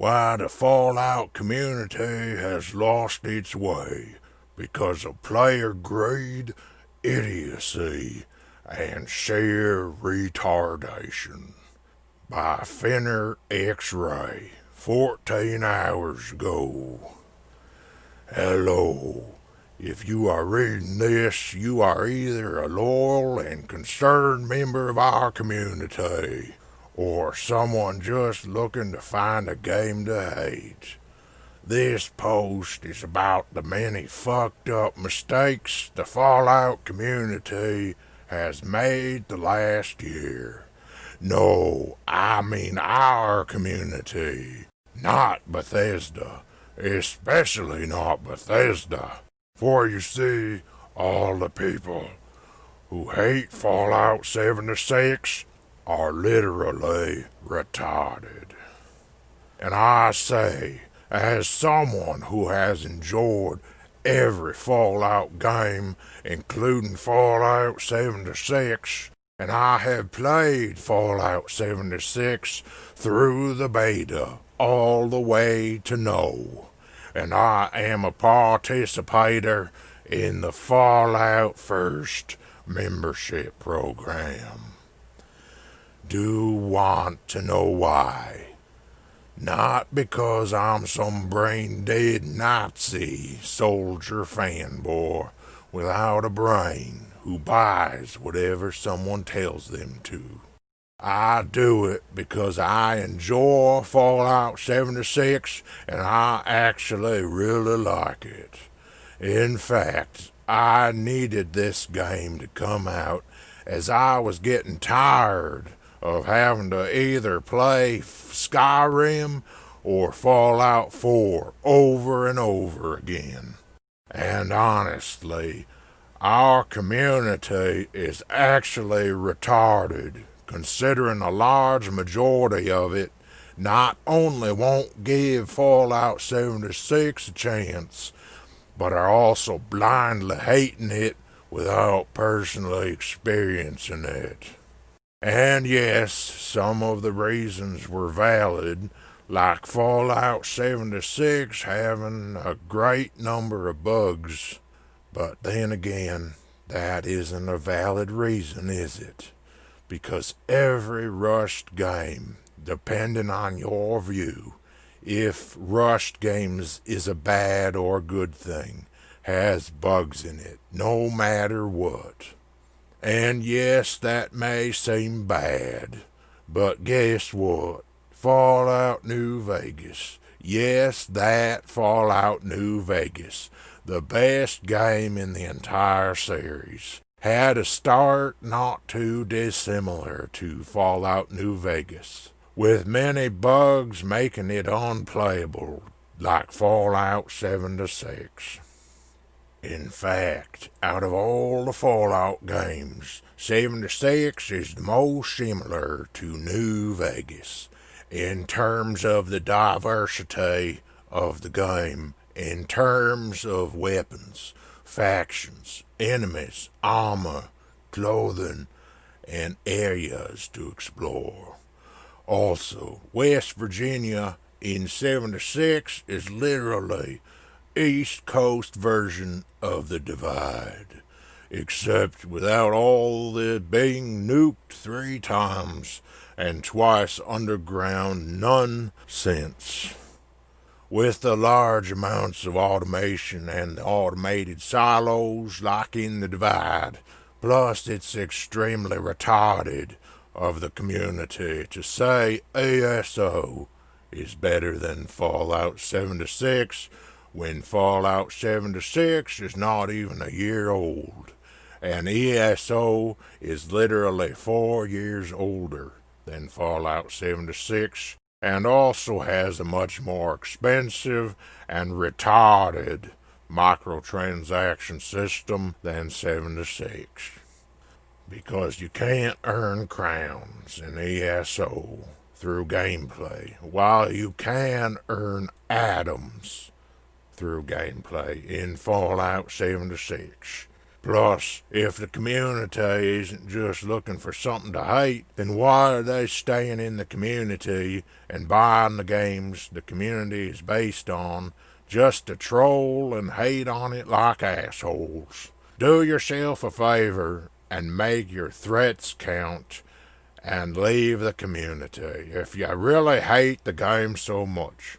why the Fallout community has lost its way because of player greed, idiocy, and sheer retardation. By Finner X-Ray, 14 hours ago. Hello. If you are reading this, you are either a loyal and concerned member of our community, or someone just looking to find a game to hate. This post is about the many fucked up mistakes the Fallout community has made the last year. No, I mean our community, not Bethesda, especially not Bethesda. For you see, all the people who hate Fallout 76 are literally retarded. And I say, as someone who has enjoyed every Fallout game, including Fallout 76, and I have played Fallout 76 through the beta all the way to no, and I am a participator in the Fallout First membership program. Do want to know why? Not because I'm some brain-dead Nazi soldier fanboy without a brain who buys whatever someone tells them to. I do it because I enjoy Fallout 76 and I actually really like it. In fact, I needed this game to come out as I was getting tired of having to either play Skyrim or Fallout 4 over and over again. And honestly, our community is actually retarded, considering a large majority of it not only won't give Fallout 76 a chance, but are also blindly hating it without personally experiencing it. And yes, some of the reasons were valid, like Fallout 76 having a great number of bugs. But then again, that isn't a valid reason, is it? Because every rushed game, depending on your view, if rushed games is a bad or good thing, has bugs in it, no matter what. And yes, that may seem bad, but guess what? Fallout New Vegas. Yes, that Fallout New Vegas, the best game in the entire series, had a start not too dissimilar to Fallout New Vegas, with many bugs making it unplayable, like Fallout 76. In fact, out of all the Fallout games, 76 is the most similar to New Vegas in terms of the diversity of the game, in terms of weapons, factions, enemies, armor, clothing, and areas to explore. Also, West Virginia in 76 is literally East Coast version of the Divide, except without all the being nuked 3 times and twice underground nonsense. With the large amounts of automation and the automated silos like in the Divide, plus it's extremely retarded of the community to say ESO is better than Fallout 76 when Fallout 76 is not even a year old, and ESO is literally 4 years older than Fallout 76, and also has a much more expensive and retarded microtransaction system than 76. Because you can't earn crowns in ESO through gameplay, while you can earn atoms through gameplay in Fallout 76. Plus, if the community isn't just looking for something to hate, then why are they staying in the community and buying the games the community is based on just to troll and hate on it like assholes? Do yourself a favor and make your threats count and leave the community if you really hate the game so much.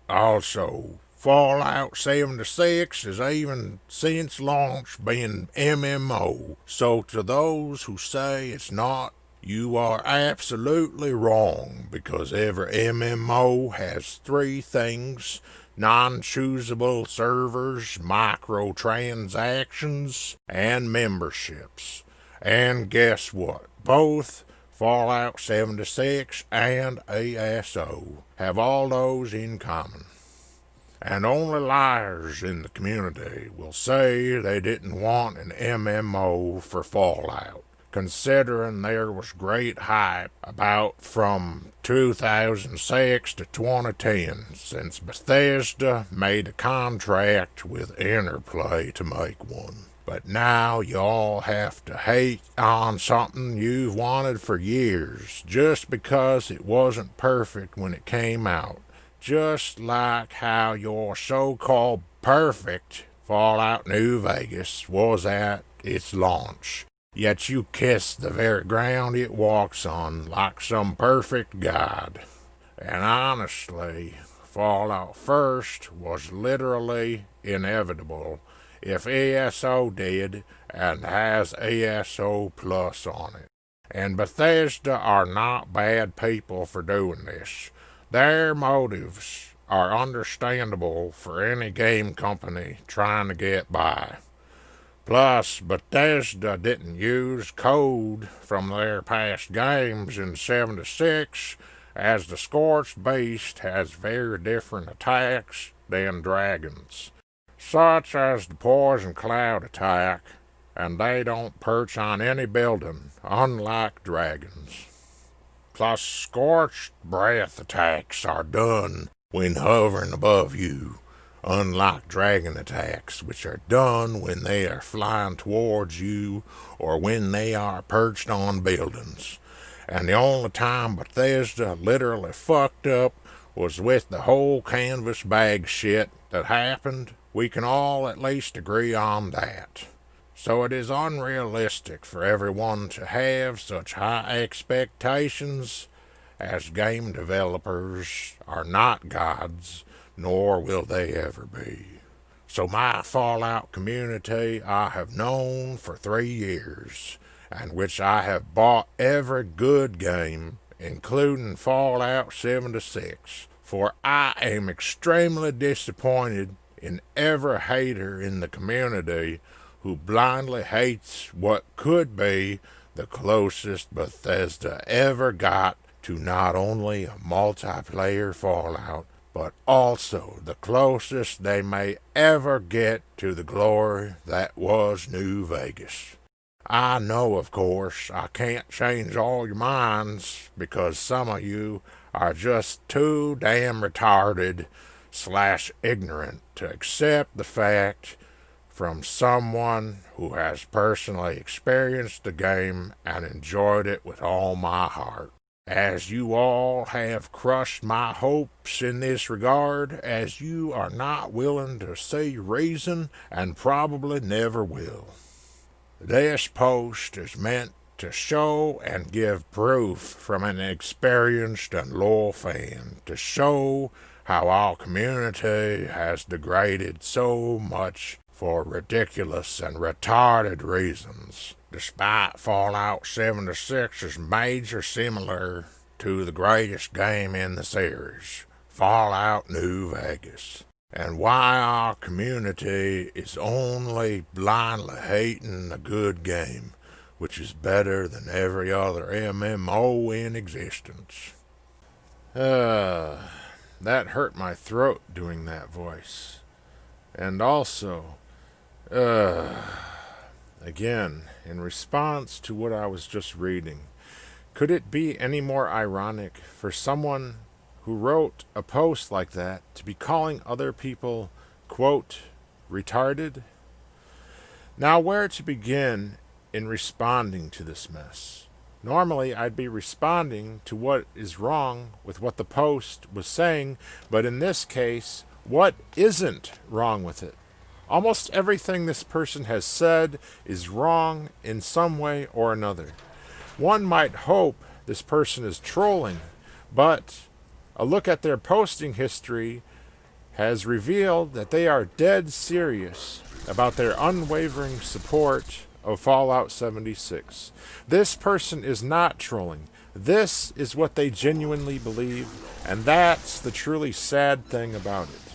Also, Fallout 76 has even since launch been MMO, so to those who say it's not, you are absolutely wrong, because every MMO has three things: non-choosable servers, microtransactions, and memberships. And guess what? Both Fallout 76 and ASO have all those in common. And only liars in the community will say they didn't want an MMO for Fallout, considering there was great hype about from 2006 to 2010, since Bethesda made a contract with Interplay to make one. But now y'all have to hate on something you've wanted for years just because it wasn't perfect when it came out. Just like how your so-called perfect Fallout New Vegas was at its launch. Yet you kiss the very ground it walks on like some perfect god. And honestly, Fallout First was literally inevitable if ESO did and has ESO Plus on it. And Bethesda are not bad people for doing this. Their motives are understandable for any game company trying to get by. Plus, Bethesda didn't use code from their past games in 76, as the Scorched Beast has very different attacks than dragons, such as the Poison Cloud attack, and they don't perch on any building, unlike dragons. Plus, Scorched Breath attacks are done when hovering above you, unlike dragon attacks, which are done when they are flying towards you or when they are perched on buildings. And the only time Bethesda literally fucked up was with the whole canvas bag shit that happened. We can all at least agree on that. So it is unrealistic for everyone to have such high expectations, as game developers are not gods, nor will they ever be. So my Fallout community I have known for 3 years, and which I have bought every good game, including Fallout 76, for I am extremely disappointed in every hater in the community who blindly hates what could be the closest Bethesda ever got to not only a multiplayer Fallout, but also the closest they may ever get to the glory that was New Vegas. I know, of course, I can't change all your minds because some of you are just too damn retarded / ignorant to accept the fact from someone who has personally experienced the game and enjoyed it with all my heart. As you all have crushed my hopes in this regard, as you are not willing to see reason and probably never will. This post is meant to show and give proof from an experienced and loyal fan, to show how our community has degraded so much for ridiculous and retarded reasons, despite Fallout 76's major similar to the greatest game in the series, Fallout New Vegas, and why our community is only blindly hating a good game, which is better than every other MMO in existence. That hurt my throat doing that voice. And also, again, in response to what I was just reading, could it be any more ironic for someone who wrote a post like that to be calling other people, quote, retarded? Now, where to begin in responding to this mess? Normally, I'd be responding to what is wrong with what the post was saying, but in this case, what isn't wrong with it? Almost everything this person has said is wrong in some way or another. One might hope this person is trolling, but a look at their posting history has revealed that they are dead serious about their unwavering support of Fallout 76. This person is not trolling. This is what they genuinely believe, and that's the truly sad thing about it.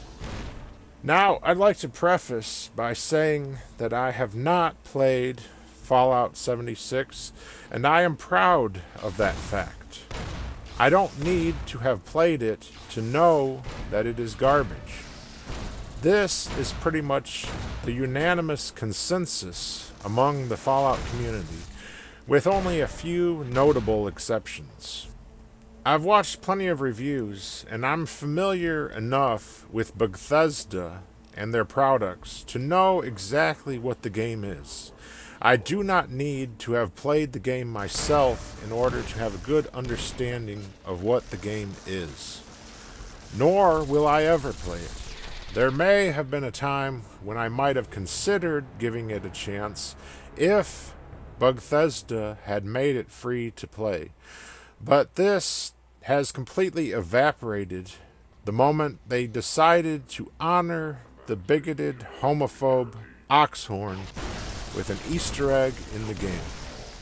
Now, I'd like to preface by saying that I have not played Fallout 76, and I am proud of that fact. I don't need to have played it to know that it is garbage. This is pretty much the unanimous consensus among the Fallout community, with only a few notable exceptions. I've watched plenty of reviews, and I'm familiar enough with Bethesda and their products to know exactly what the game is. I do not need to have played the game myself in order to have a good understanding of what the game is. Nor will I ever play it. There may have been a time when I might have considered giving it a chance if Bethesda had made it free to play. But this has completely evaporated the moment they decided to honor the bigoted homophobe Oxhorn with an Easter egg in the game.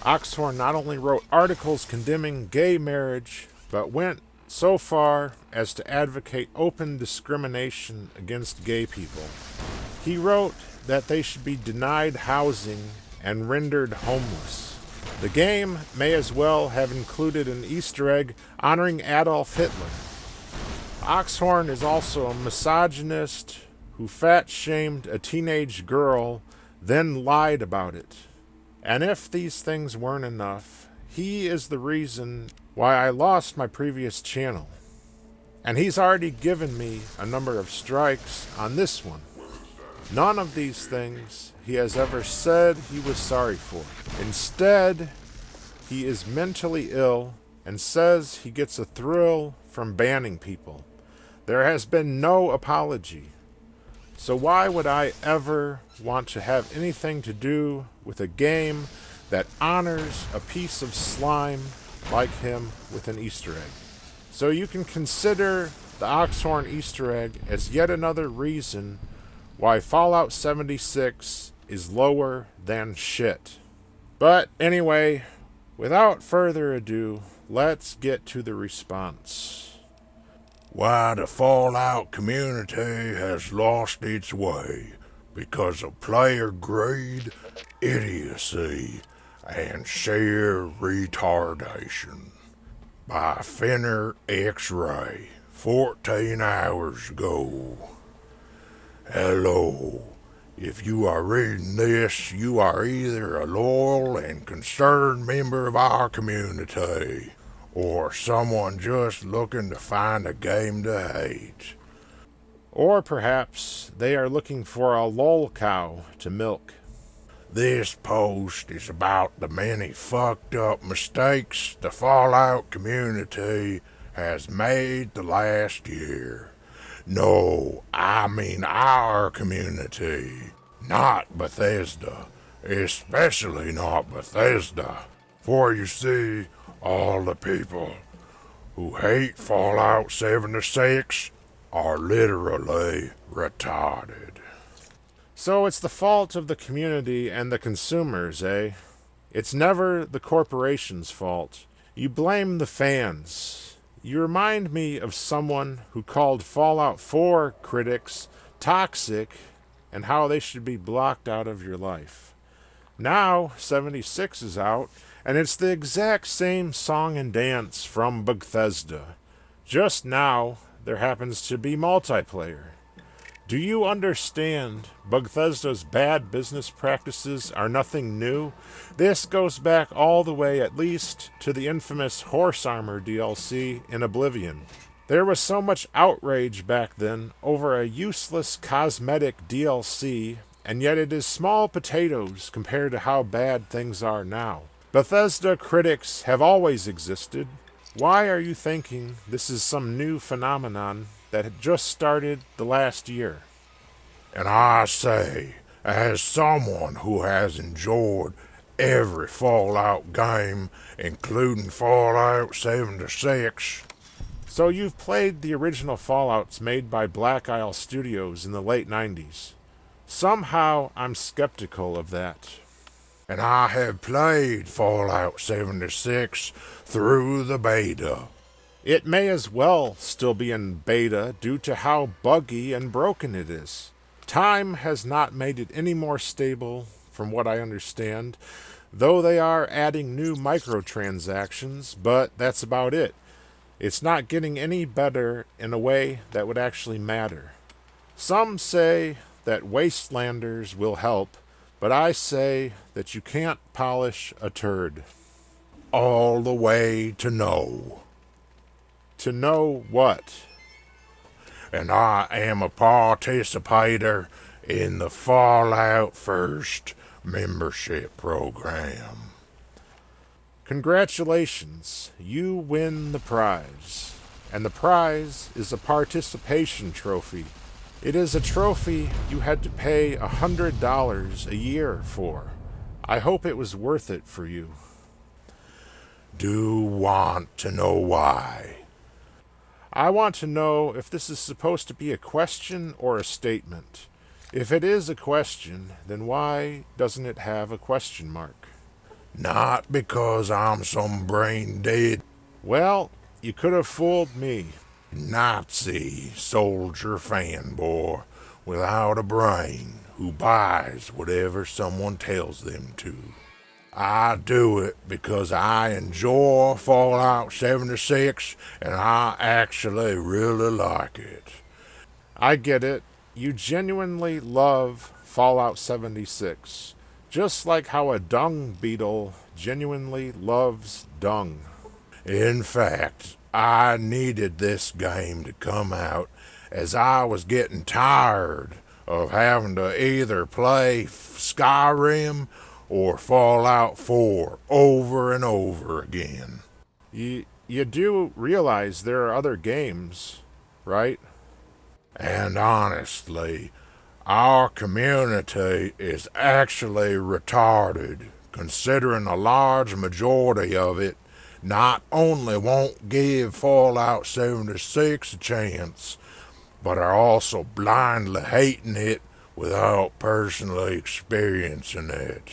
Oxhorn not only wrote articles condemning gay marriage, but went so far as to advocate open discrimination against gay people. He wrote that they should be denied housing and rendered homeless. The game may as well have included an Easter egg honoring Adolf Hitler. Oxhorn is also a misogynist who fat-shamed a teenage girl, then lied about it. And if these things weren't enough, he is the reason why I lost my previous channel. And he's already given me a number of strikes on this one. None of these things he has ever said he was sorry for. Instead, he is mentally ill and says he gets a thrill from banning people. There has been no apology. So why would I ever want to have anything to do with a game that honors a piece of slime like him with an Easter egg? So you can consider the Oxhorn Easter egg as yet another reason why Fallout 76 is lower than shit. But anyway, without further ado, let's get to the response. Why the Fallout community has lost its way because of player greed, idiocy, and sheer retardation. By Finner X-Ray, 14 hours ago. Hello. If you are reading this, you are either a loyal and concerned member of our community, or someone just looking to find a game to hate. Or perhaps they are looking for a lol cow to milk. This post is about the many fucked up mistakes the Fallout community has made the last year. No, I mean our community, not Bethesda, especially not Bethesda. For you see, all the people who hate Fallout 76 are literally retarded. So it's the fault of the community and the consumers, eh? It's never the corporation's fault. You blame the fans. You remind me of someone who called Fallout 4 critics toxic and how they should be blocked out of your life. Now 76 is out, and it's the exact same song and dance from Bethesda. Just now, there happens to be multiplayer. Do you understand Bethesda's bad business practices are nothing new? This goes back all the way at least to the infamous Horse Armor DLC in Oblivion. There was so much outrage back then over a useless cosmetic DLC and yet it is small potatoes compared to how bad things are now. Bethesda critics have always existed. Why are you thinking this is some new phenomenon that had just started the last year? And I say, as someone who has enjoyed every Fallout game, including Fallout 76, So you've played the original Fallouts made by Black Isle Studios in the late 90s. Somehow I'm skeptical of that. and I have played Fallout 76 through the beta. It may as well still be in beta due to how buggy and broken it is. Time has not made it any more stable, from what I understand, though they are adding new microtransactions, but that's about it. It's not getting any better in a way that would actually matter. Some say that Wastelanders will help, but I say that you can't polish a turd. All the way to no. To know what? And I am a participator in the Fallout First membership program. Congratulations, you win the prize. And the prize is a participation trophy. It is a trophy you had to pay $100 a year for. I hope it was worth it for you. Do want to know why? I want to know if this is supposed to be a question or a statement. If it is a question, then why doesn't it have a question mark? Not because I'm some brain dead Well, you could have fooled me. Nazi soldier fanboy without a brain who buys whatever someone tells them to. I do it because I enjoy Fallout 76 and I actually really like it. I get it. You genuinely love Fallout 76. Just like how a dung beetle genuinely loves dung. In fact, I needed this game to come out as I was getting tired of having to either play Skyrim or Fallout 4 over and over again. You do realize there are other games, right? And honestly, our community is actually retarded, considering a large majority of it not only won't give Fallout 76 a chance, but are also blindly hating it without personally experiencing it.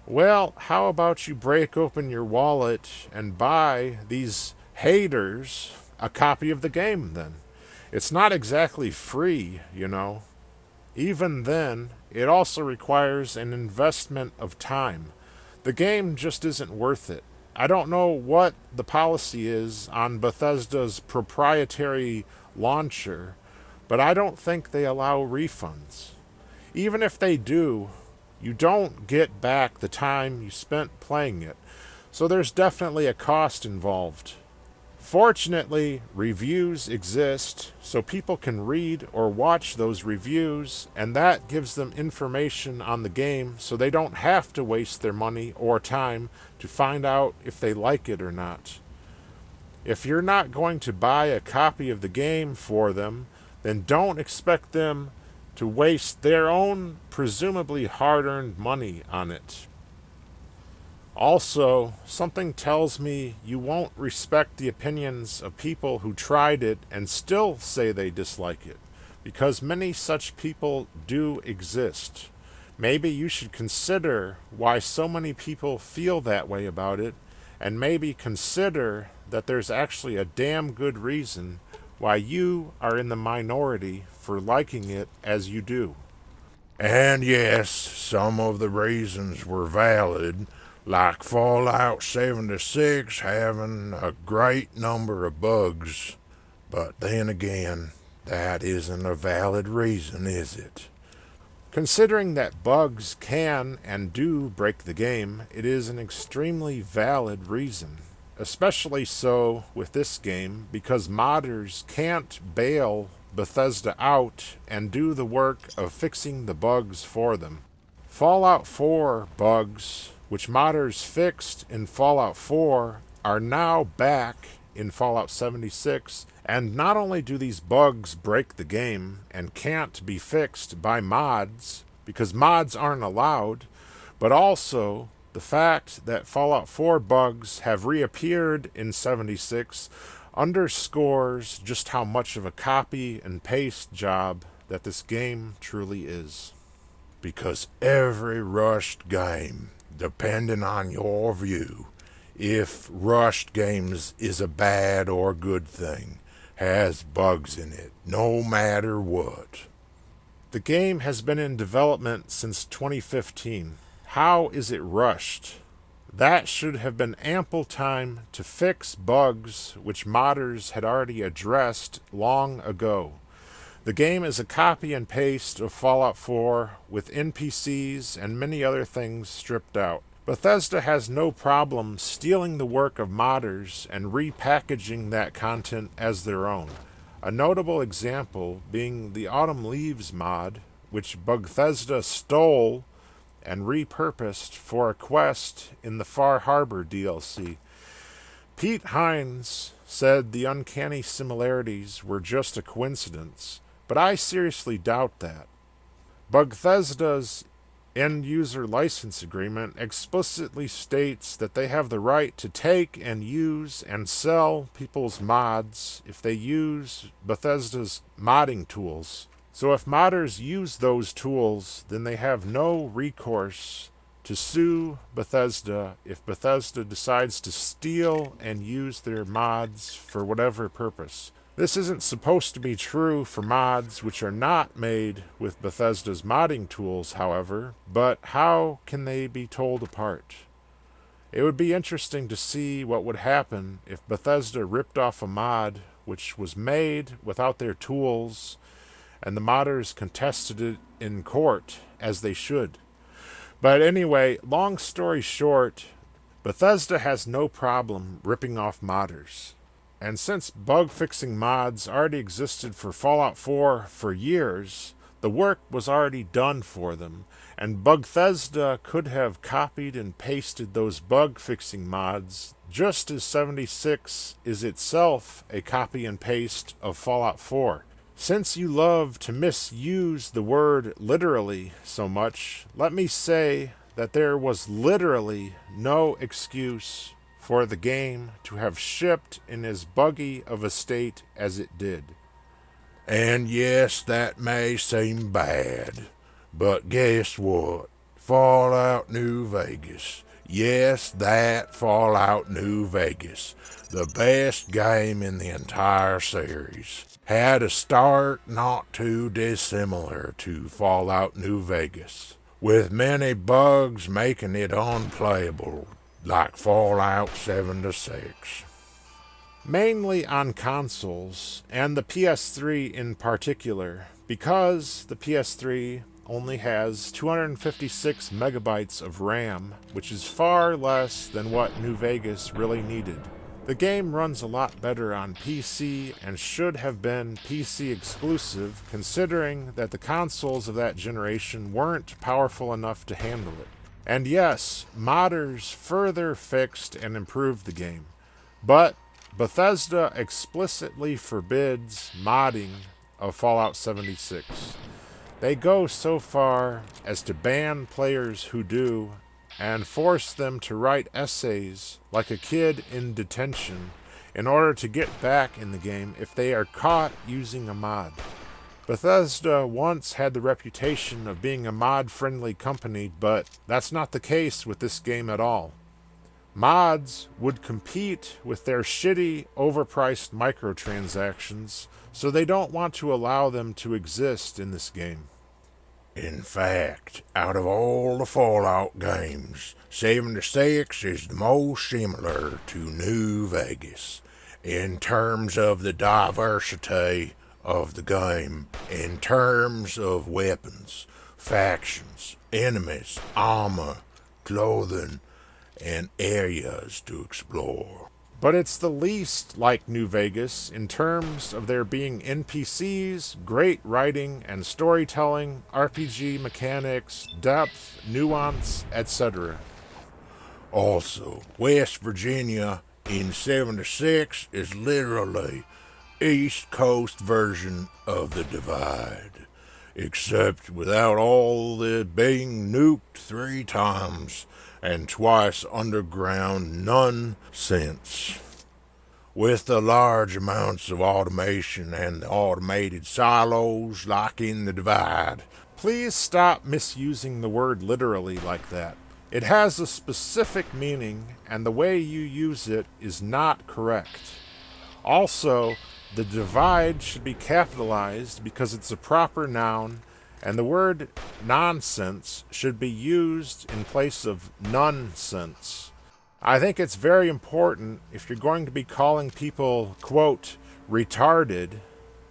Well, how about you break open your wallet and buy these haters a copy of the game then? It's not exactly free, you know. Even then, it also requires an investment of time. The game just isn't worth it. I don't know what the policy is on Bethesda's proprietary launcher, but I don't think they allow refunds. Even if they do, you don't get back the time you spent playing it, so there's definitely a cost involved. Fortunately, reviews exist, so people can read or watch those reviews, and that gives them information on the game so they don't have to waste their money or time to find out if they like it or not. If you're not going to buy a copy of the game for them, then don't expect them to waste their own presumably hard-earned money on it. Also, something tells me you won't respect the opinions of people who tried it and still say they dislike it, because many such people do exist. Maybe you should consider why so many people feel that way about it, and maybe consider that there's actually a damn good reason why you are in the minority for liking it as you do. And yes, some of the reasons were valid, like Fallout 76 having a great number of bugs. But then again, that isn't a valid reason, is it? Considering that bugs can and do break the game, it is an extremely valid reason. Especially so with this game, because modders can't bail Bethesda out and do the work of fixing the bugs for them. Fallout 4 bugs, which modders fixed in Fallout 4, are now back in Fallout 76, and not only do these bugs break the game and can't be fixed by mods, because mods aren't allowed, but also the fact that Fallout 4 bugs have reappeared in 76 underscores just how much of a copy and paste job that this game truly is. Because every rushed game, depending on your view, if rushed games is a bad or good thing, has bugs in it, no matter what. The game has been in development since 2015. How is it rushed? That should have been ample time to fix bugs which modders had already addressed long ago. The game is a copy and paste of Fallout 4 with NPCs and many other things stripped out. Bethesda has no problem stealing the work of modders and repackaging that content as their own. A notable example being the Autumn Leaves mod, which Bethesda stole and repurposed for a quest in the Far Harbor DLC. Pete Hines said the uncanny similarities were just a coincidence, but I seriously doubt that. Bethesda's end-user license agreement explicitly states that they have the right to take and use and sell people's mods if they use Bethesda's modding tools. So if modders use those tools, then they have no recourse to sue Bethesda if Bethesda decides to steal and use their mods for whatever purpose. This isn't supposed to be true for mods which are not made with Bethesda's modding tools, however, but how can they be told apart? It would be interesting to see what would happen if Bethesda ripped off a mod which was made without their tools and the modders contested it in court, as they should. But anyway, long story short, Bethesda has no problem ripping off modders. And since bug-fixing mods already existed for Fallout 4 for years, the work was already done for them, and Bethesda could have copied and pasted those bug-fixing mods just as 76 is itself a copy and paste of Fallout 4. Since you love to misuse the word literally so much, let me say that there was literally no excuse for the game to have shipped in as buggy of a state as it did. And yes, that may seem bad, but guess what? Fallout New Vegas. Yes, that Fallout New Vegas, the best game in the entire series, had a start not too dissimilar to Fallout New Vegas, with many bugs making it unplayable, like Fallout 76. Mainly on consoles, and the PS3 in particular, because the PS3 only has 256 megabytes of RAM, which is far less than what New Vegas really needed. The game runs a lot better on PC and should have been PC exclusive, considering that the consoles of that generation weren't powerful enough to handle it. And yes, modders further fixed and improved the game, but Bethesda explicitly forbids modding of Fallout 76. They go so far as to ban players who do and force them to write essays like a kid in detention in order to get back in the game if they are caught using a mod. Bethesda once had the reputation of being a mod-friendly company, but that's not the case with this game at all. Mods would compete with their shitty, overpriced microtransactions, so they don't want to allow them to exist in this game. In fact, out of all the Fallout games, 76 is the most similar to New Vegas in terms of the diversity of the game, in terms of weapons, factions, enemies, armor, clothing, and areas to explore. But it's the least like New Vegas in terms of there being NPCs, great writing and storytelling, RPG mechanics, depth, nuance, etc. Also, West Virginia in 76 is literally East Coast version of the Divide, except without all the being nuked 3 times and twice underground nonsense. With the large amounts of automation and the automated silos like in the Divide. Please stop misusing the word literally like that. It has a specific meaning, and the way you use it is not correct. Also, the divide should be capitalized because it's a proper noun, and the word nonsense should be used in place of nonsense. I think it's very important, if you're going to be calling people, quote, retarded,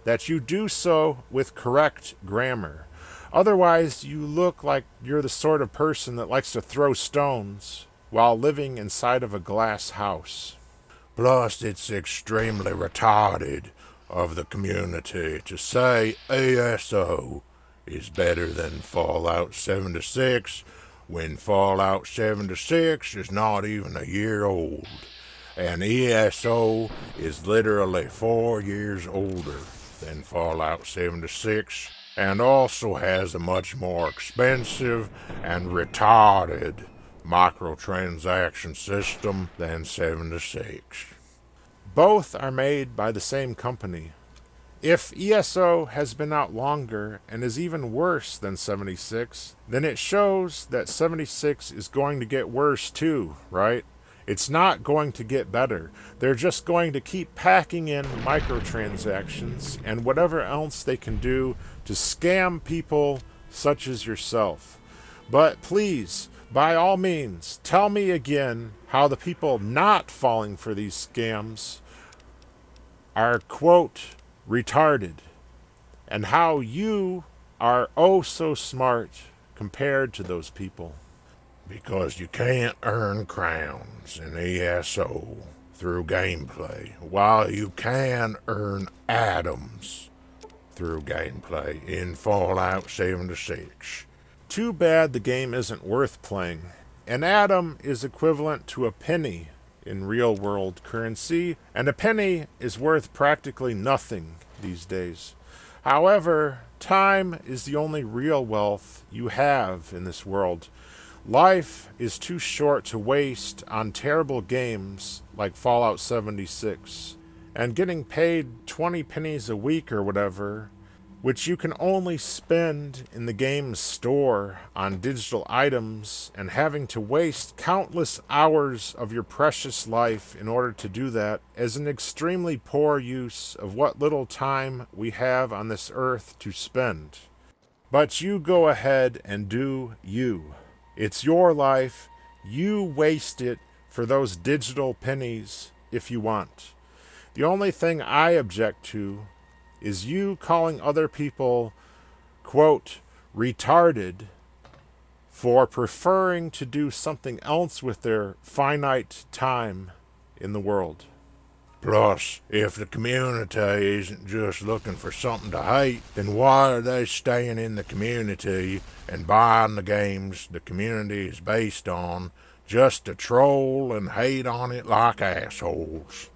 that you do so with correct grammar. Otherwise, you look like you're the sort of person that likes to throw stones while living inside of a glass house. Plus, it's extremely retarded of the community to say ESO is better than Fallout 76 when Fallout 76 is not even a year old. And ESO is literally 4 years older than Fallout 76 and also has a much more expensive and retarded microtransaction system than 76. Both are made by the same company. If ESO has been out longer and is even worse than 76, then it shows that 76 is going to get worse too, right? It's not going to get better. They're just going to keep packing in microtransactions and whatever else they can do to scam people such as yourself. But please, by all means, tell me again how the people not falling for these scams are, quote, retarded, and how you are oh so smart compared to those people. Because you can't earn crowns in ESO through gameplay, while you can earn atoms through gameplay in Fallout 76. Too bad the game isn't worth playing. An atom is equivalent to a penny in real-world currency, and a penny is worth practically nothing these days. However, time is the only real wealth you have in this world. Life is too short to waste on terrible games like Fallout 76, and getting paid 20 pennies a week or whatever, which you can only spend in the game's store on digital items, and having to waste countless hours of your precious life in order to do that, is an extremely poor use of what little time we have on this earth to spend. But you go ahead and do you. It's your life. You waste it for those digital pennies if you want. The only thing I object to is you calling other people, quote, retarded for preferring to do something else with their finite time in the world. Plus, if the community isn't just looking for something to hate, then why are they staying in the community and buying the games the community is based on just to troll and hate on it like assholes?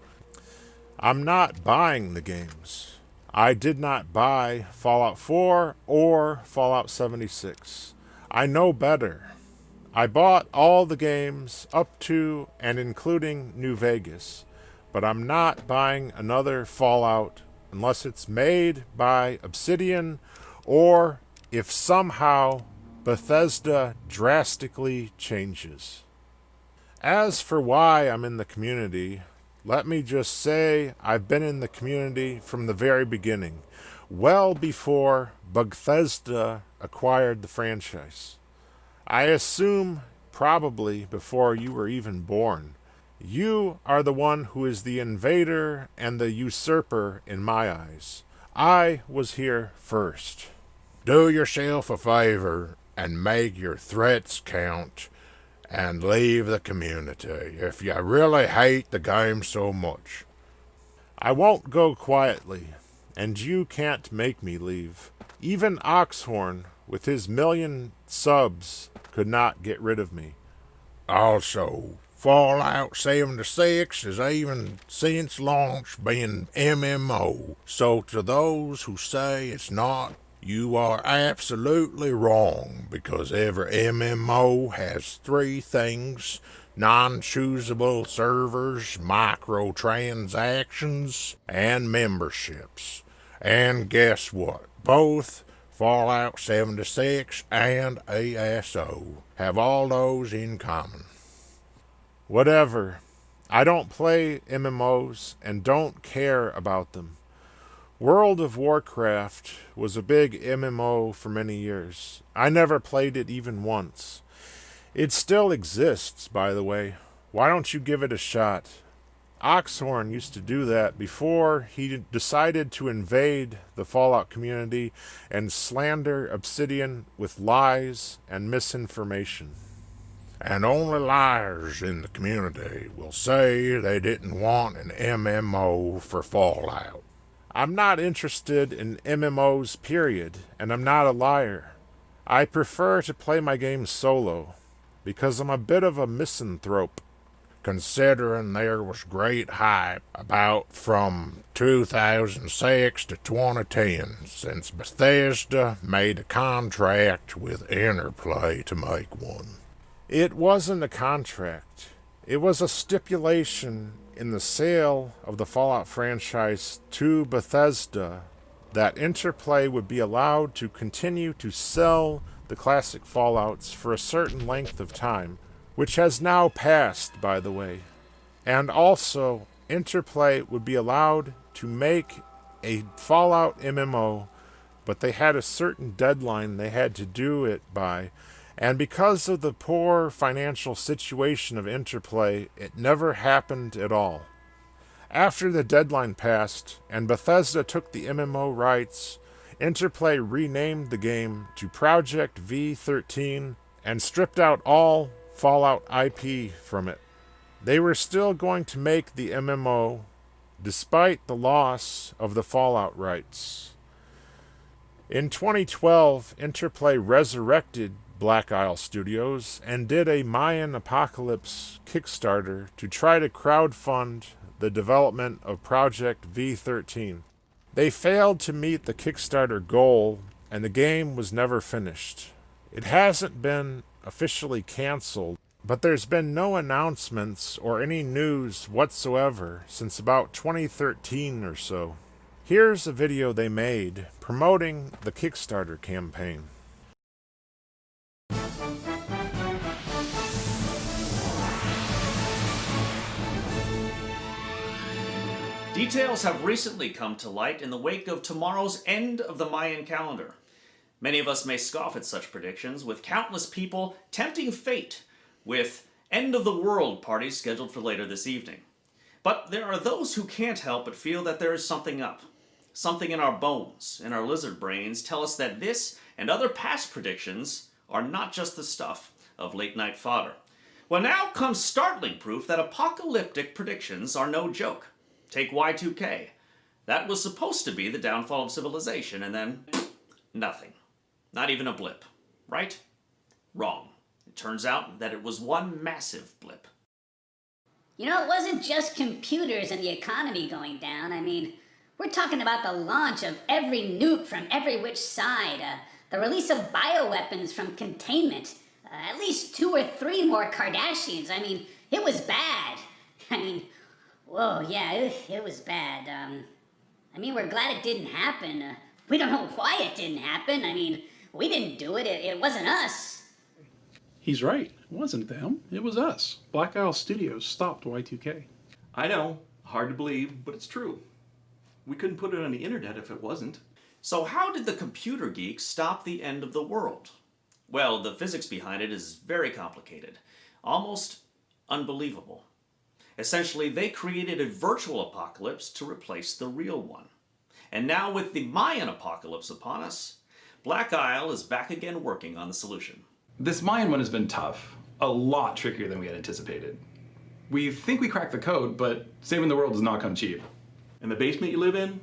I'm not buying the games. I did not buy Fallout 4 or Fallout 76. I know better. I bought all the games up to and including New Vegas, but I'm not buying another Fallout unless it's made by Obsidian or if somehow Bethesda drastically changes. As for why I'm in the community, let me just say I've been in the community from the very beginning, well before Bethesda acquired the franchise. I assume probably before you were even born. You are the one who is the invader and the usurper in my eyes. I was here first. Do yourself a favor and make your threats count and leave the community if you really hate the game so much. I won't go quietly, and you can't make me leave. Even Oxhorn, with his 1,000,000 subs, could not get rid of me. Also, Fallout 76 has even since launch been MMO, so to those who say it's not, you are absolutely wrong, because every MMO has three things: non-choosable servers, microtransactions, and memberships. And guess what? Both Fallout 76 and ASO have all those in common. Whatever. I don't play MMOs and don't care about them. World of Warcraft was a big MMO for many years. I never played it even once. It still exists, by the way. Why don't you give it a shot? Oxhorn used to do that before he decided to invade the Fallout community and slander Obsidian with lies and misinformation. And only liars in the community will say they didn't want an MMO for Fallout. I'm not interested in MMOs, period, and I'm not a liar. I prefer to play my games solo, because I'm a bit of a misanthrope. Considering there was great hype about from 2006 to 2010 since Bethesda made a contract with Interplay to make one. It wasn't a contract. It was a stipulation in the sale of the Fallout franchise to Bethesda that Interplay would be allowed to continue to sell the classic Fallouts for a certain length of time, which has now passed, by the way. And also, Interplay would be allowed to make a Fallout MMO, but they had a certain deadline they had to do it by. And because of the poor financial situation of Interplay, it never happened at all. After the deadline passed and Bethesda took the MMO rights, Interplay renamed the game to Project V13 and stripped out all Fallout IP from it. They were still going to make the MMO despite the loss of the Fallout rights. In 2012, Interplay resurrected Black Isle Studios and did a Mayan Apocalypse Kickstarter to try to crowdfund the development of Project V13. They failed to meet the Kickstarter goal, and the game was never finished. It hasn't been officially canceled, but there's been no announcements or any news whatsoever since about 2013 or so. Here's a video they made promoting the Kickstarter campaign. Details have recently come to light in the wake of tomorrow's end of the Mayan calendar. Many of us may scoff at such predictions, with countless people tempting fate with end-of-the-world parties scheduled for later this evening. But there are those who can't help but feel that there is something up. Something in our bones, in our lizard brains, tell us that this and other past predictions are not just the stuff of late-night fodder. Well, now comes startling proof that apocalyptic predictions are no joke. Take Y2K. That was supposed to be the downfall of civilization, and then nothing. Not even a blip. Right? Wrong. It turns out that it was one massive blip. You know, it wasn't just computers and the economy going down. I mean, we're talking about the launch of every nuke from every which side, the release of bioweapons from containment, at least 2 or 3 more Kardashians. I mean, it was bad. I mean, whoa, yeah, it was bad. I mean, we're glad it didn't happen. We don't know why it didn't happen. I mean, we didn't do it. It wasn't us. He's right. It wasn't them. It was us. Black Isle Studios stopped Y2K. I know. Hard to believe, but it's true. We couldn't put it on the internet if it wasn't. So how did the computer geeks stop the end of the world? Well, the physics behind it is very complicated. Almost unbelievable. Essentially, they created a virtual apocalypse to replace the real one. And now with the Mayan apocalypse upon us, Black Isle is back again working on the solution. This Mayan one has been tough. a lot trickier than we had anticipated. We think we cracked the code, but saving the world does not come cheap. And the basement you live in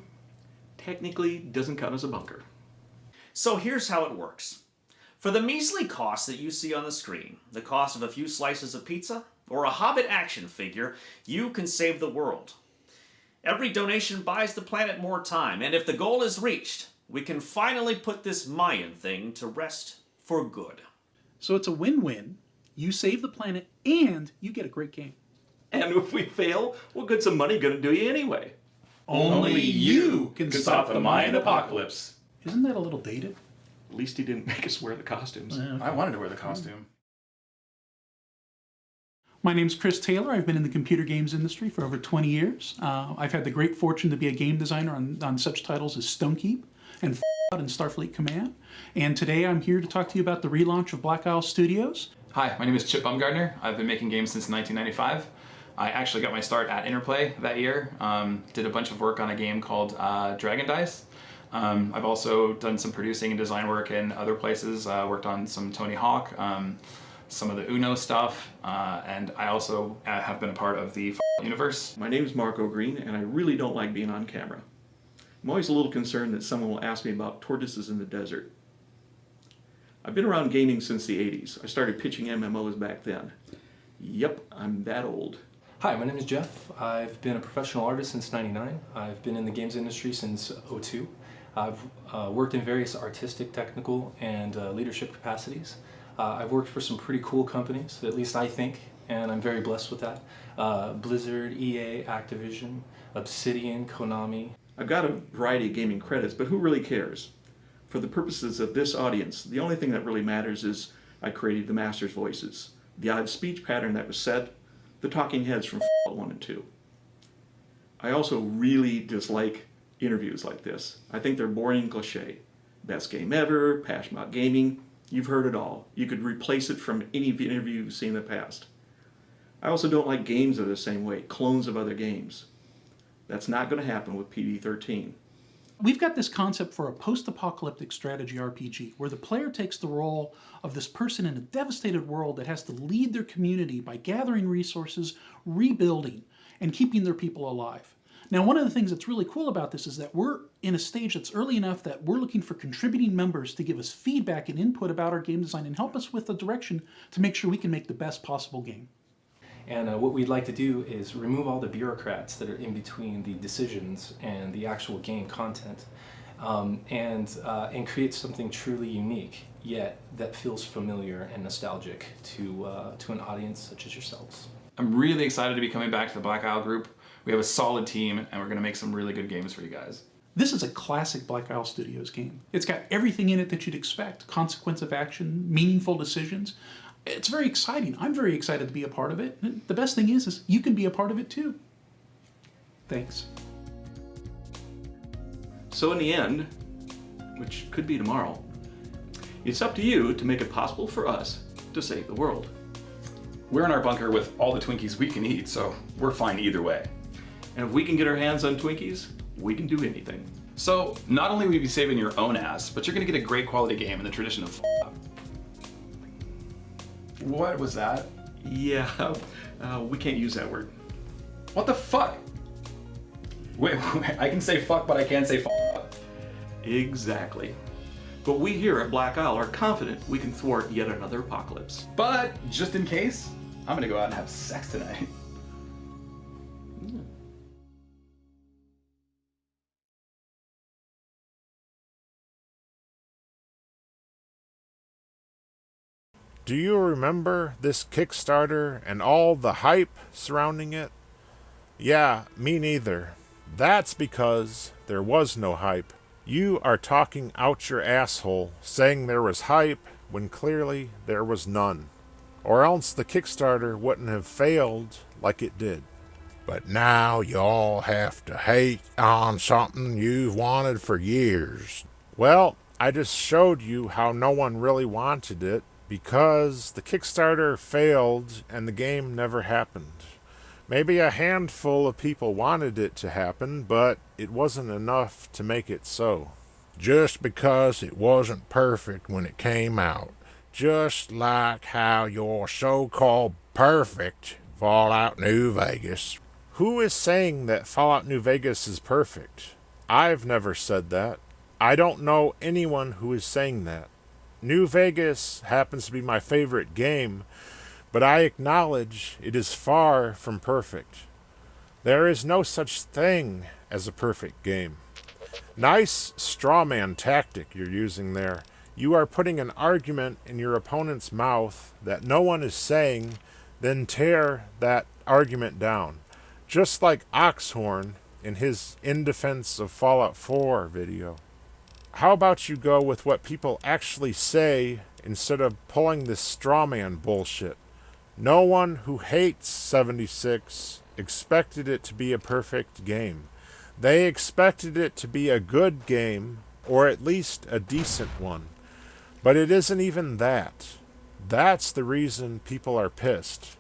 technically doesn't count as a bunker. So here's how it works. For the measly cost that you see on the screen, the cost of a few slices of pizza, or a Hobbit action figure, you can save the world. Every donation buys the planet more time, and if the goal is reached, we can finally put this Mayan thing to rest for good. So it's a win-win. You save the planet and you get a great game. And if we fail, what good's some money gonna do you anyway? Only you can stop the Mayan apocalypse. Isn't that a little dated? At least he didn't make us wear the costumes. I wanted to wear the costume. My name's Chris Taylor. I've been in the computer games industry for over 20 years. I've had the great fortune to be a game designer on such titles as Stonekeep and and Starfleet Command. And today I'm here to talk to you about the relaunch of Black Isle Studios. Hi, my name is Chip Bumgardner. I've been making games since 1995. I actually got my start at Interplay that year. Did a bunch of work on a game called Dragon Dice. I've also done some producing and design work in other places. Worked on some Tony Hawk, some of the Uno stuff, and I also have been a part of the universe. My name is Marco Green, and I really don't like being on camera. I'm always a little concerned that someone will ask me about tortoises in the desert. I've been around gaming since the 80s. I started pitching MMOs back then. Yep, I'm that old. Hi, my name is Jeff. I've been a professional artist since '99. I've been in the games industry since '02. I've worked in various artistic, technical, and leadership capacities. I've worked for some pretty cool companies, at least I think, and I'm very blessed with that. Blizzard, EA, Activision, Obsidian, Konami. I've got a variety of gaming credits, but who really cares? For the purposes of this audience, the only thing that really matters is I created the master's voices, the odd speech pattern that was said, the talking heads from Fallout 1 and 2. I also really dislike interviews like this. I think they're boring and cliche. Best game ever, passion about gaming, you've heard it all. You could replace it from any interview you've seen in the past. I also don't like games that are the same way, clones of other games. That's not going to happen with PD-13. We've got this concept for a post-apocalyptic strategy RPG where the player takes the role of this person in a devastated world that has to lead their community by gathering resources, rebuilding, and keeping their people alive. Now, one of the things that's really cool about this is that we're in a stage that's early enough that we're looking for contributing members to give us feedback and input about our game design and help us with the direction to make sure we can make the best possible game. And what we'd like to do is remove all the bureaucrats that are in between the decisions and the actual game content, and create something truly unique, yet that feels familiar and nostalgic to an audience such as yourselves. I'm really excited to be coming back to the Black Isle group. We have a solid team, and we're going to make some really good games for you guys. This is a classic Black Isle Studios game. It's got everything in it that you'd expect. Consequence of action, meaningful decisions. It's very exciting. I'm very excited to be a part of it. The best thing is you can be a part of it too. Thanks. So in the end, which could be tomorrow, it's up to you to make it possible for us to save the world. We're in our bunker with all the Twinkies we can eat, so we're fine either way. And if we can get our hands on Twinkies, we can do anything. So not only will you be saving your own ass, but you're going to get a great quality game in the tradition of Fallout. What was that? Yeah, we can't use that word. What the fuck? Wait, I can say fuck, but I can't say fuck. Exactly. But we here at Black Isle are confident we can thwart yet another apocalypse. But just in case, I'm gonna go out and have sex tonight. Do you remember this Kickstarter and all the hype surrounding it? Yeah, me neither. That's because there was no hype. You are talking out your asshole, saying there was hype when clearly there was none. Or else the Kickstarter wouldn't have failed like it did. But now you all have to hate on something you've wanted for years. Well, I just showed you how no one really wanted it, because the Kickstarter failed and the game never happened. Maybe a handful of people wanted it to happen, but it wasn't enough to make it so. Just because it wasn't perfect when it came out, Just like how your so-called perfect Fallout New Vegas. Who is saying that Fallout New Vegas is perfect? I've never said that. I don't know anyone who is saying that. New Vegas happens to be my favorite game, but I acknowledge it is far from perfect. There is no such thing as a perfect game. Nice straw man tactic you're using there. You are putting an argument in your opponent's mouth that no one is saying, then tear that argument down. Just like Oxhorn in his In Defense of Fallout 4 video. How about you go with what people actually say instead of pulling this straw man bullshit? No one who hates 76 expected it to be a perfect game. They expected it to be a good game, or at least a decent one. But it isn't even that. That's the reason people are pissed.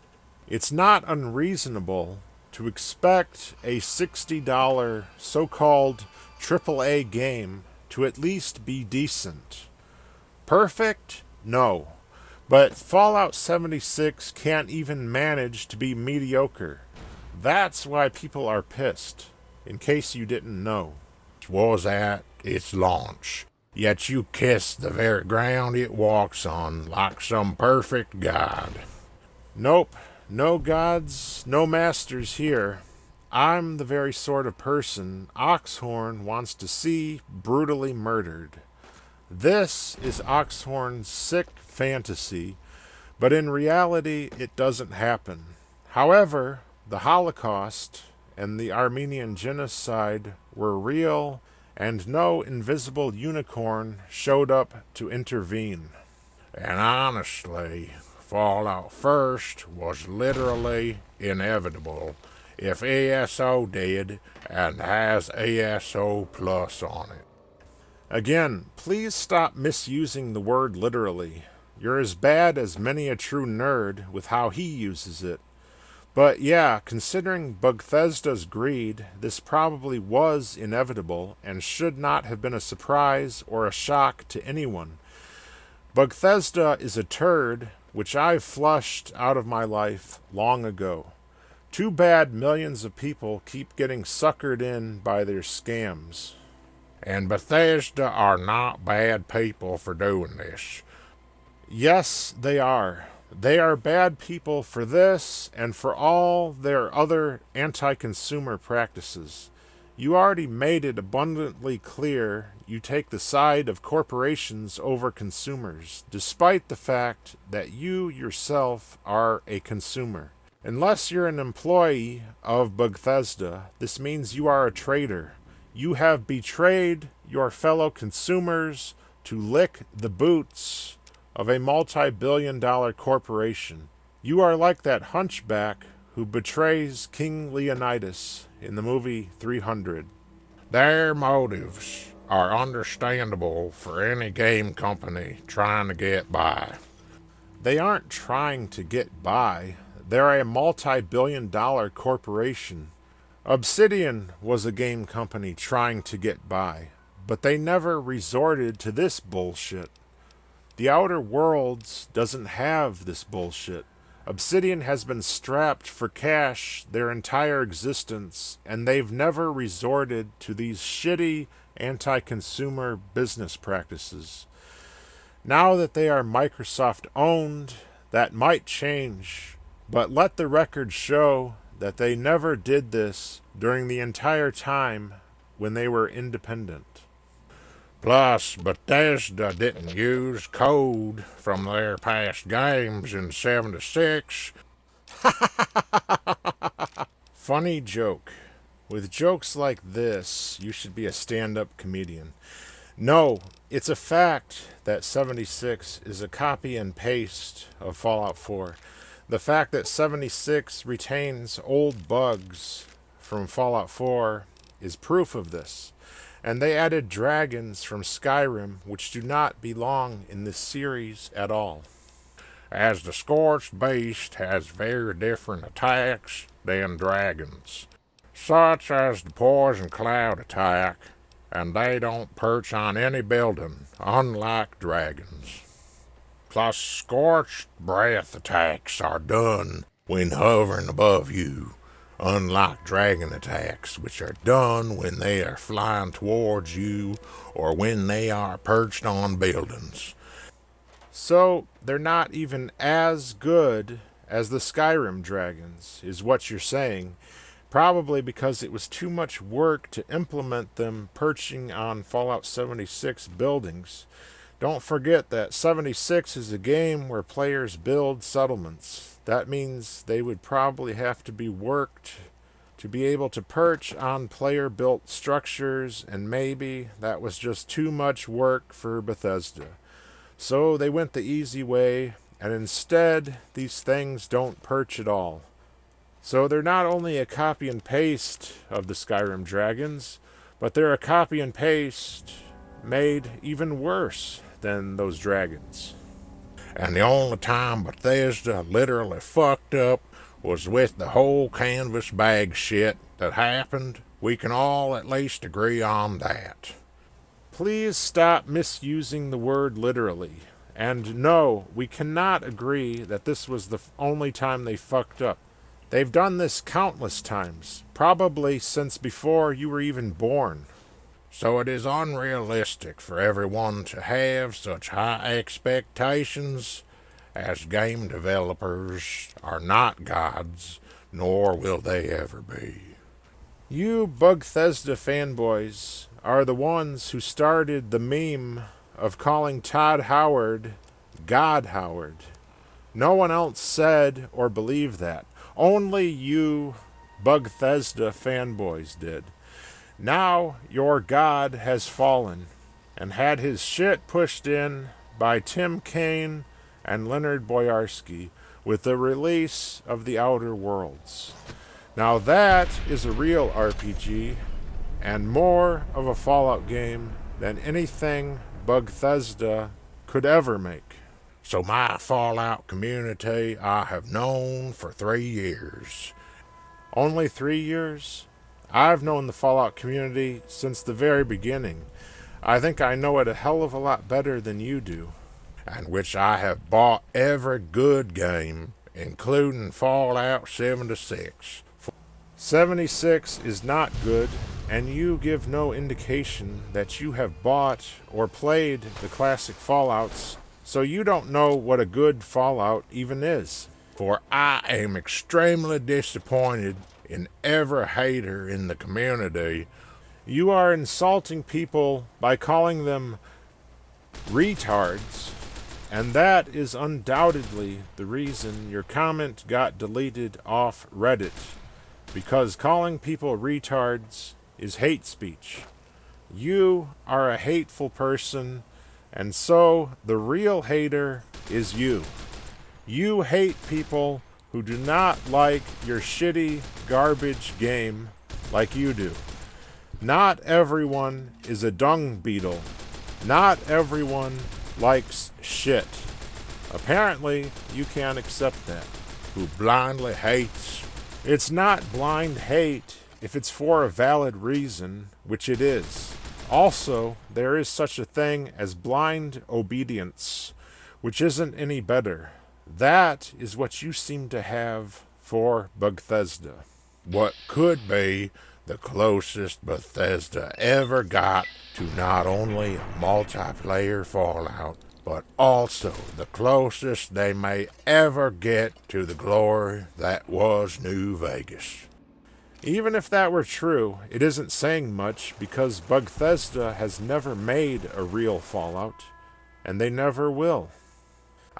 It's not unreasonable to expect a $60 so-called AAA game to at least be decent. Perfect? No. But Fallout 76 can't even manage to be mediocre. That's why people are pissed, in case you didn't know. Was at its launch, yet you kiss the very ground it walks on like some perfect god. Nope, no gods, no masters here. I'm the very sort of person Oxhorn wants to see brutally murdered. This is Oxhorn's sick fantasy, but in reality it doesn't happen. However, the Holocaust and the Armenian genocide were real, and no invisible unicorn showed up to intervene. And honestly, Fallout First was literally inevitable if ESO did and has ESO Plus on it. Again, please stop misusing the word literally. You're as bad as many a true nerd with how he uses it. But yeah, considering Bethesda's greed, this probably was inevitable and should not have been a surprise or a shock to anyone. Bethesda is a turd which I've flushed out of my life long ago. Too bad millions of people keep getting suckered in by their scams. And Bethesda are not bad people for doing this. Yes, they are. They are bad people for this and for all their other anti-consumer practices. You already made it abundantly clear you take the side of corporations over consumers, despite the fact that you yourself are a consumer. Unless you're an employee of Bethesda, this means you are a traitor. You have betrayed your fellow consumers to lick the boots of a multi-billion-dollar corporation. You are like that hunchback who betrays King Leonidas in the movie 300. Their motives are understandable for any game company trying to get by. They aren't trying to get by. They're a multi-billion-dollar corporation. Obsidian was a game company trying to get by, but they never resorted to this bullshit. The Outer Worlds doesn't have this bullshit. Obsidian has been strapped for cash their entire existence, and they've never resorted to these shitty anti-consumer business practices. Now that they are Microsoft owned, that might change, but let the record show that they never did this during the entire time when they were independent. Plus, Bethesda didn't use code from their past games in 76. Funny joke. With jokes like this, you should be a stand-up comedian. No, it's a fact that 76 is a copy and paste of Fallout 4. The fact that 76 retains old bugs from Fallout 4 is proof of this. And they added dragons from Skyrim, which do not belong in this series at all. As the Scorched Beast has very different attacks than dragons, such as the Poison Cloud attack, and they don't perch on any building, unlike dragons. plus scorched breath attacks are done when hovering above you, unlike dragon attacks, which are done when they are flying towards you or when they are perched on buildings. So they're not even as good as the Skyrim dragons, is what you're saying. Probably because it was too much work to implement them perching on Fallout 76 buildings. Don't forget that 76 is a game where players build settlements. That means they would probably have to be worked to be able to perch on player-built structures, and maybe that was just too much work for Bethesda. So they went the easy way, and instead, these things don't perch at all. So they're not only a copy and paste of the Skyrim dragons, but they're a copy and paste made even worse than those dragons. And the only time Bethesda literally fucked up was with the whole canvas bag shit that happened. We can all at least agree on that. Please stop misusing the word literally. And no, we cannot agree that this was the only time they fucked up. They've done this countless times, probably since before you were even born. So it is unrealistic for everyone to have such high expectations, as game developers are not gods, nor will they ever be. You Bethesda fanboys are the ones who started the meme of calling Todd Howard God Howard. No one else said or believed that. Only you Bethesda fanboys did. Now your God has fallen and had his shit pushed in by Tim Kaine and Leonard Boyarsky with the release of The Outer Worlds. Now that is a real RPG and more of a Fallout game than anything Bethesda could ever make. So my Fallout community I have known for 3 years. Only 3 years? I've known the Fallout community since the very beginning. I think I know it a hell of a lot better than you do. And which I have bought every good game, including Fallout 76. 76 is not good, and you give no indication that you have bought or played the classic Fallouts, so you don't know what a good Fallout even is. For I am extremely disappointed in every hater in the community. You are insulting people by calling them retards, and that is undoubtedly the reason your comment got deleted off Reddit, because calling people retards is hate speech. You are a hateful person, and so the real hater is you. You hate people who do not like your shitty garbage game like you do. Not everyone is a dung beetle. Not everyone likes shit. Apparently, you can't accept that. Who blindly hates. It's not blind hate if it's for a valid reason, which it is. Also, there is such a thing as blind obedience, which isn't any better. That is what you seem to have for Bethesda. What could be the closest Bethesda ever got to not only a multiplayer Fallout, but also the closest they may ever get to the glory that was New Vegas. Even if that were true, it isn't saying much because Bethesda has never made a real Fallout, and they never will.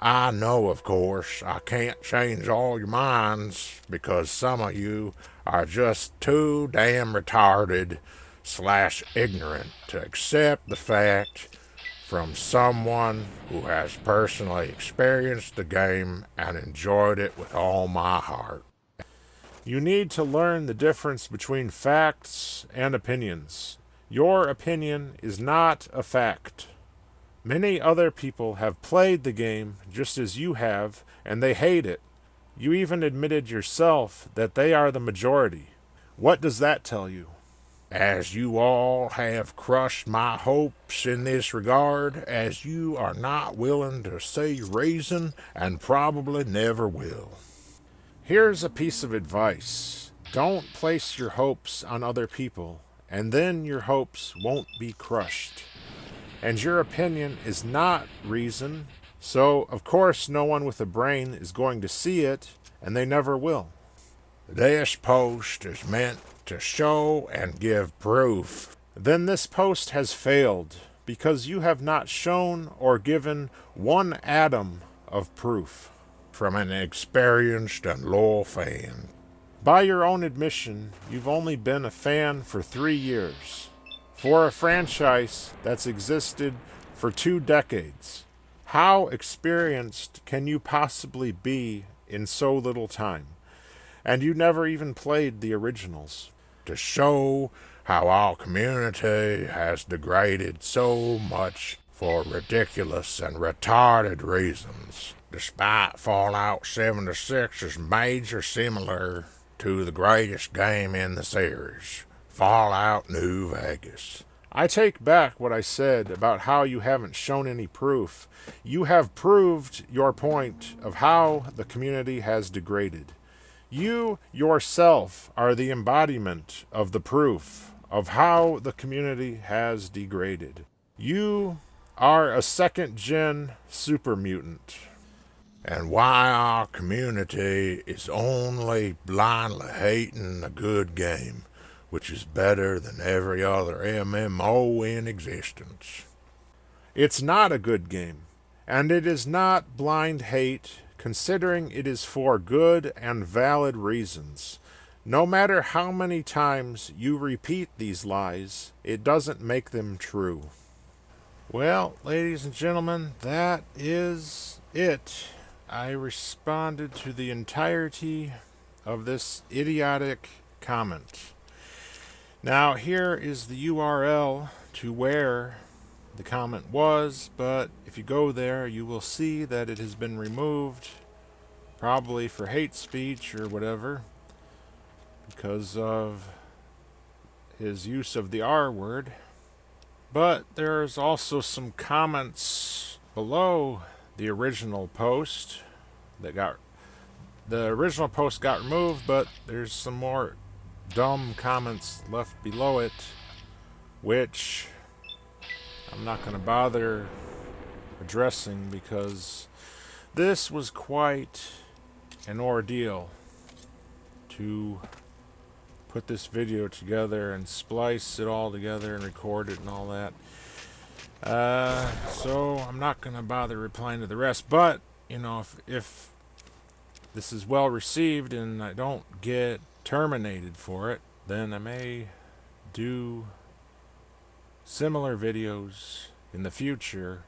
I know, of course, I can't change all your minds because some of you are just too damn retarded / ignorant to accept the fact from someone who has personally experienced the game and enjoyed it with all my heart. You need to learn the difference between facts and opinions. Your opinion is not a fact. Many other people have played the game just as you have, and they hate it. You even admitted yourself that they are the majority. What does that tell you? as you all have crushed my hopes in this regard, as you are not willing to say reason and probably never will. Here's a piece of advice. Don't place your hopes on other people, and then your hopes won't be crushed. And your opinion is not reason, so of course no one with a brain is going to see it, and they never will. This post is meant to show and give proof. Then this post has failed, because you have not shown or given one atom of proof. From an experienced and loyal fan. By your own admission, you've only been a fan for 3 years. For a franchise that's existed for 2 decades. How experienced can you possibly be in so little time? And you never even played the originals. To show how our community has degraded so much for ridiculous and retarded reasons, despite Fallout 76 is major similar to the greatest game in the series, Fallout New Vegas. I take back what I said about how you haven't shown any proof. You have proved your point of how the community has degraded. You yourself are the embodiment of the proof of how the community has degraded. You are a second-gen super mutant. And why our community is only blindly hating a good game, which is better than every other MMO in existence. It's not a good game, and it is not blind hate, considering it is for good and valid reasons. No matter how many times you repeat these lies, it doesn't make them true. Well, ladies and gentlemen, that is it. I responded to the entirety of this idiotic comment. Now, here is the URL to where the comment was, but if you go there, you will see that it has been removed, probably for hate speech or whatever, because of his use of the R word. But there's also some comments below the original post that the original post got removed, but there's some more dumb comments left below it, which I'm not going to bother addressing because this was quite an ordeal to put this video together and splice it all together and record it and all that. So I'm not going to bother replying to the rest, but you know, if this is well received and I don't get terminated for it, then I may do similar videos in the future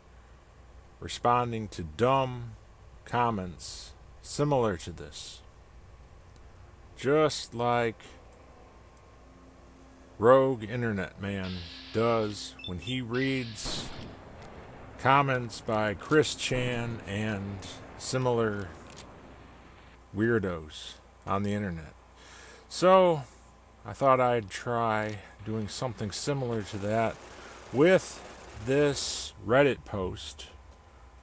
responding to dumb comments similar to this, just like Rogue Internet Man does when he reads comments by Chris Chan and similar weirdos on the internet. So I thought I'd try doing something similar to that with this Reddit post,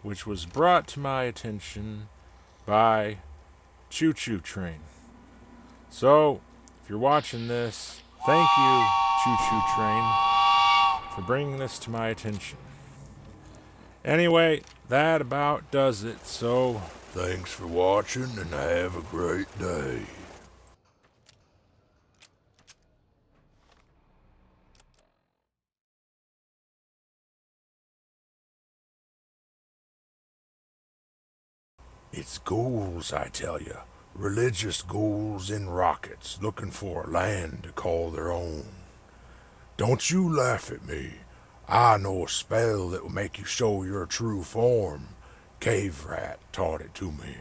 which was brought to my attention by Choo Choo Train. So if you're watching this, thank you, Choo Choo Train, for bringing this to my attention. Anyway, that about does it, so thanks for watching and have a great day. It's ghouls, I tell you. Religious ghouls in rockets looking for a land to call their own. Don't you laugh at me. I know a spell that will make you show your true form. Cave Rat taught it to me.